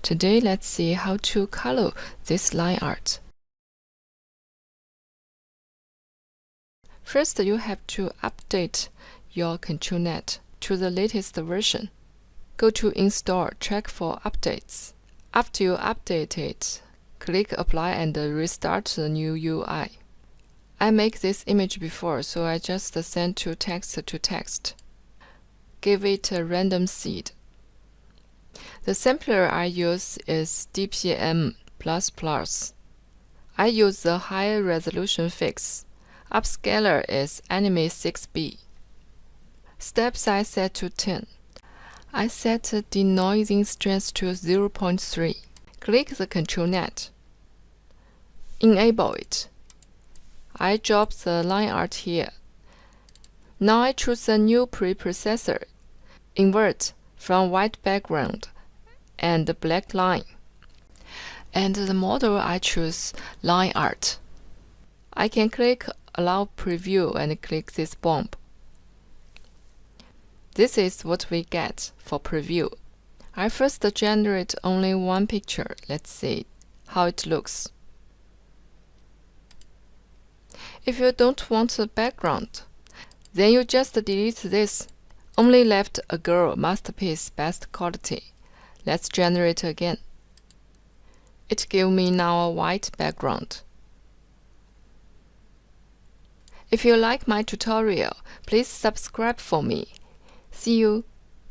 Today, let's see how to color this line art. First, you have to update your ControlNet to the latest version. Go to Install, check for updates. After you update it, click Apply and restart the new UI. I make this image before, so I just send to text. Give it a random seed. The sampler I use is DPM++. I use the high resolution fix. Upscaler is Anime 6B. Steps I set to 10. I set the denoising strength to 0.3. Click the ControlNet. Enable it. I drop the line art here. Now I choose a new preprocessor. Invert from white background and black line. And the model I choose line art. I can click Allow Preview and click this bomb. This is what we get for preview. I first generate only one picture. Let's see how it looks. If you don't want a background, then you just delete this. Only left a girl masterpiece best quality. Let's generate again. It gives me now a white background. If you like my tutorial, please subscribe for me. See you.